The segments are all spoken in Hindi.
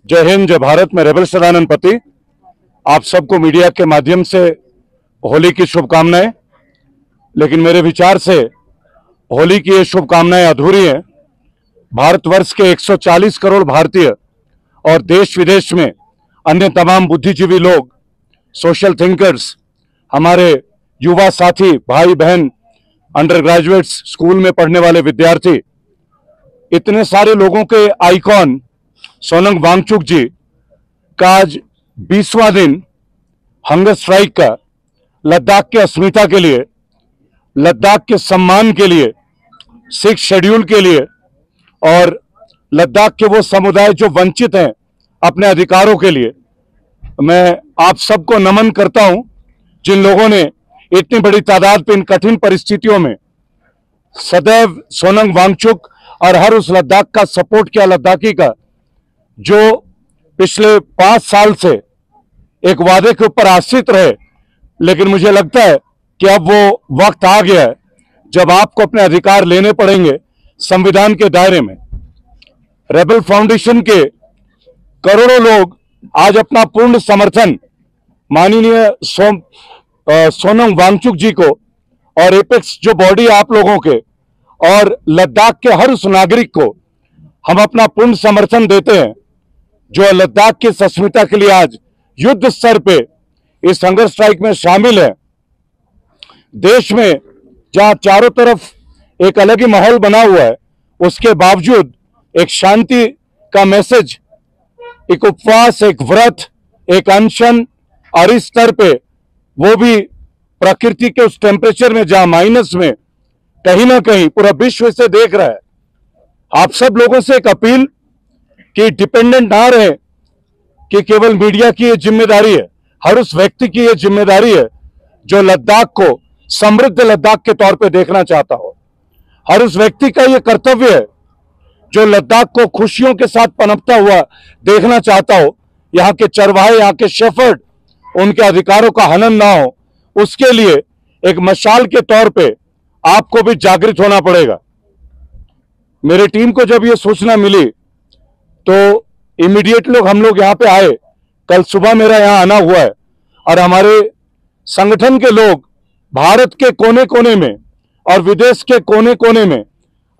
जय हिंद, जय भारत। मैं रेबल सदानंद पति आप सबको मीडिया के माध्यम से होली की शुभकामनाएं। लेकिन मेरे विचार से होली की ये शुभकामनाएं अधूरी हैं। भारतवर्ष के 140 करोड़ भारतीय और देश विदेश में अन्य तमाम बुद्धिजीवी लोग, सोशल थिंकर्स, हमारे युवा साथी, भाई बहन, अंडर ग्रेजुएट्स, स्कूल में पढ़ने वाले विद्यार्थी, इतने सारे लोगों के आइकॉन सोनम वांगचुक जी का आज 20वां दिन हंगर स्ट्राइक का, लद्दाख के अस्मिता के लिए, लद्दाख के सम्मान के लिए, 6 शेड्यूल के लिए और लद्दाख के वो समुदाय जो वंचित हैं अपने अधिकारों के लिए। मैं आप सबको नमन करता हूं जिन लोगों ने इतनी बड़ी तादाद पे इन कठिन परिस्थितियों में सदैव सोनम वांगचुक और हर उस लद्दाख का सपोर्ट किया, लद्दाखी का जो पिछले 5 साल से एक वादे के ऊपर आश्रित रहे। लेकिन मुझे लगता है कि अब वो वक्त आ गया है जब आपको अपने अधिकार लेने पड़ेंगे संविधान के दायरे में। रेबल फाउंडेशन के करोड़ों लोग आज अपना पूर्ण समर्थन माननीय सोनम वांगचुक जी को और एपेक्स जो बॉडी आप लोगों के और लद्दाख के हर उस नागरिक को हम अपना पूर्ण समर्थन देते हैं जो लद्दाख की अस्मिता के लिए आज युद्ध स्तर पे इस हंगर स्ट्राइक में शामिल है। देश में जहां चारों तरफ एक अलग ही माहौल बना हुआ है, उसके बावजूद एक शांति का मैसेज, एक उपवास, एक व्रत, एक अनशन, और इस स्तर पे वो भी प्रकृति के उस टेम्परेचर में जहां माइनस में कहीं ना कहीं पूरा विश्व से देख रहा है। आप सब लोगों से एक अपील कि डिपेंडेंट ना रहे कि केवल मीडिया की ये जिम्मेदारी है, हर उस व्यक्ति की ये जिम्मेदारी है जो लद्दाख को समृद्ध लद्दाख के तौर पे देखना चाहता हो। हर उस व्यक्ति का ये कर्तव्य है जो लद्दाख को खुशियों के साथ पनपता हुआ देखना चाहता हो। यहाँ के चरवाहे, यहाँ के शेफर्ड, उनके अधिकारों का हनन ना हो, उसके लिए एक मशाल के तौर पे आपको भी जागृत होना पड़ेगा। मेरी टीम को जब ये सूचना मिली तो इमीडिएट हम लोग यहाँ पे आए। कल सुबह मेरा यहाँ आना हुआ है और हमारे संगठन के लोग भारत के कोने कोने में और विदेश के कोने कोने में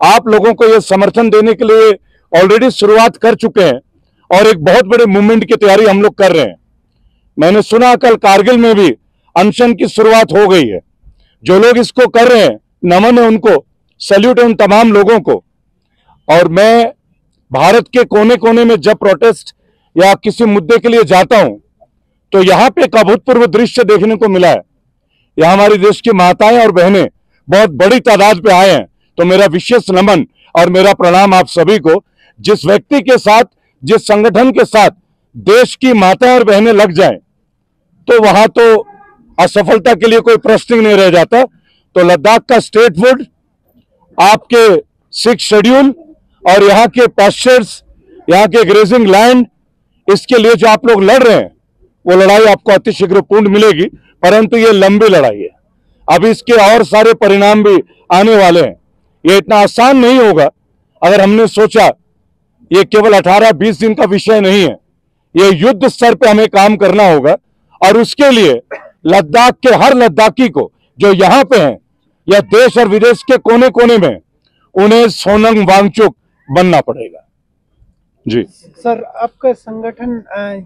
आप लोगों को ये समर्थन देने के लिए ऑलरेडी शुरुआत कर चुके हैं और एक बहुत बड़े मूवमेंट की तैयारी हम लोग कर रहे हैं। मैंने सुना कल कारगिल में भी अनशन की शुरुआत हो गई है। जो लोग इसको कर रहे हैं, नमन है उनको, सैल्यूट है उन तमाम लोगों को। और मैं भारत के कोने कोने में जब प्रोटेस्ट या किसी मुद्दे के लिए जाता हूं तो यहां पे एक अभूतपूर्व दृश्य देखने को मिला है। यहां हमारी देश की माताएं और बहनें बहुत बड़ी तादाद पे आए हैं। तो मेरा विशेष नमन और मेरा प्रणाम आप सभी को। जिस व्यक्ति के साथ, जिस संगठन के साथ देश की माताएं और बहनें लग जाएं तो वहां तो असफलता के लिए कोई प्रश्न ही नहीं रह जाता। तो लद्दाख का स्टेटहुड, आपके 6 शेड्यूल और यहाँ के पैस्चर्स, यहाँ के ग्रेजिंग लैंड, इसके लिए जो आप लोग लड़ रहे हैं वो लड़ाई आपको अतिशीघ्र पूर्ण मिलेगी। परंतु ये लंबी लड़ाई है, अभी इसके और सारे परिणाम भी आने वाले हैं। ये इतना आसान नहीं होगा। अगर हमने सोचा ये केवल 18-20 दिन का विषय नहीं है, ये युद्ध स्तर पे हमें काम करना होगा और उसके लिए लद्दाख के हर लद्दाखी को जो यहाँ पे हैं या देश और विदेश के कोने कोने में, उन्हें सोनम वांगचुक बनना पड़ेगा। जी सर, आपका संगठन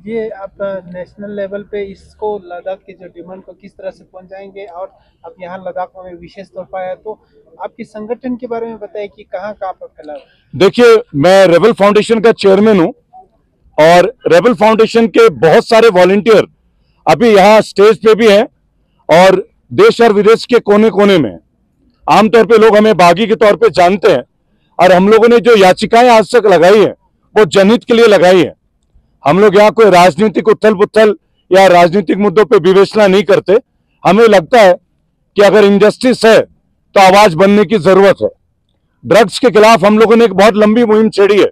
ये आप नेशनल लेवल पे इसको लद्दाख की जो डिमांड को किस तरह से पहुंचाएंगे, और आप यहाँ लद्दाख में विशेष तौर पर आया तो आपकी संगठन के बारे में बताइए कि कहाँ कहाँ पर फैला है। देखिए, मैं रेबल फाउंडेशन का चेयरमैन हूँ और रेबल फाउंडेशन के बहुत सारे वॉलंटियर अभी यहाँ स्टेज पे भी हैं और देश और विदेश के कोने कोने में। आमतौर पे लोग हमें बागी के तौर पे जानते हैं और हम लोगों ने जो याचिकाएं आज तक लगाई है वो जनहित के लिए लगाई है। हम लोग यहाँ कोई राजनीतिक उथल पुथल या राजनीतिक मुद्दों पे विवेचना नहीं करते। हमें लगता है कि अगर इंजस्टिस है तो आवाज बनने की जरूरत है। ड्रग्स के खिलाफ हम लोगों ने एक बहुत लंबी मुहिम छेड़ी है।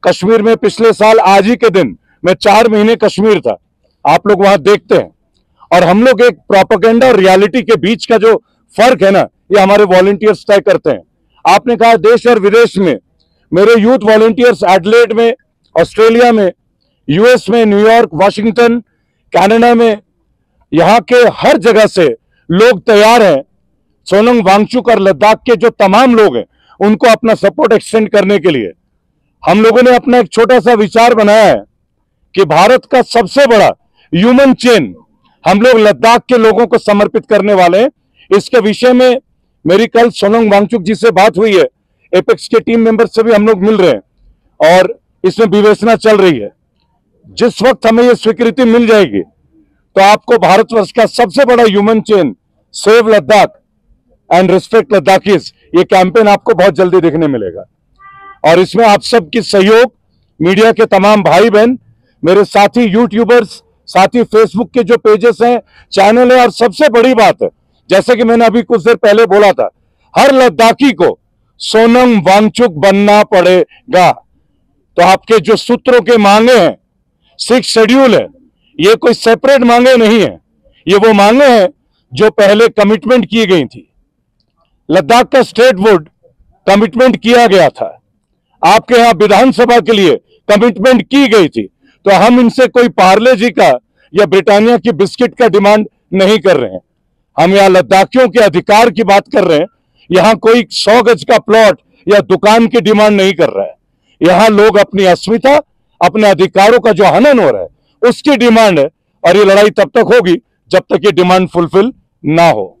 कश्मीर में पिछले साल आज ही के दिन मैं 4 महीने कश्मीर था, आप लोग वहां देखते हैं। और हम लोग एक प्रोपेगेंडा और रियलिटी के बीच का जो फर्क है ना, ये हमारे वॉलंटियर्स तय करते हैं। आपने कहा देश और विदेश में, मेरे यूथ वॉलंटियर्स एडलेड में, ऑस्ट्रेलिया में, यूएस में, न्यूयॉर्क, वॉशिंगटन, कनाडा में, यहाँ के हर जगह से लोग तैयार हैं सोनम वांगचुक और लद्दाख के जो तमाम लोग हैं उनको अपना सपोर्ट एक्सटेंड करने के लिए। हम लोगों ने अपना एक छोटा सा विचार बनाया है कि भारत का सबसे बड़ा ह्यूमन चेन हम लोग लद्दाख के लोगों को समर्पित करने वाले हैं। इसके विषय में मेरी कल सोनम वांगचुक जी से बात हुई है, एपेक्स के टीम मेंबर से भी हम लोग मिल रहे हैं और इसमें विवेचना चल रही है। जिस वक्त हमें यह स्वीकृति मिल जाएगी तो आपको भारतवर्ष का सबसे बड़ा human chain save Ladakh and respect Ladakhis, ये कैंपेन आपको बहुत जल्दी देखने मिलेगा। और इसमें आप सबकी सहयोग, मीडिया के तमाम भाई बहन, मेरे साथी यूट्यूबर्स, साथी फेसबुक के जो पेजेस हैं, चैनल है, और सबसे बड़ी बात है, जैसे कि मैंने अभी कुछ देर पहले बोला था, हर लद्दाखी को सोनम वांगचुक बनना पड़ेगा। तो आपके जो सूत्रों के मांगे हैं, 6 शेड्यूल है, ये कोई सेपरेट मांगे नहीं है, ये वो मांगे हैं जो पहले कमिटमेंट की गई थी। लद्दाख का स्टेट बोर्ड कमिटमेंट किया गया था, आपके यहां विधानसभा के लिए कमिटमेंट की गई थी। तो हम इनसे कोई पार्ले जी का या ब्रिटानिया की बिस्किट का डिमांड नहीं कर रहे हैं। हम यहां लद्दाखियों के अधिकार की बात कर रहे हैं। यहां कोई 100 गज का प्लॉट या दुकान की डिमांड नहीं कर रहा है। यहां लोग अपनी अस्मिता, अपने अधिकारों का जो हनन हो रहा है उसकी डिमांड है, और ये लड़ाई तब तक होगी जब तक ये डिमांड फुलफिल ना हो।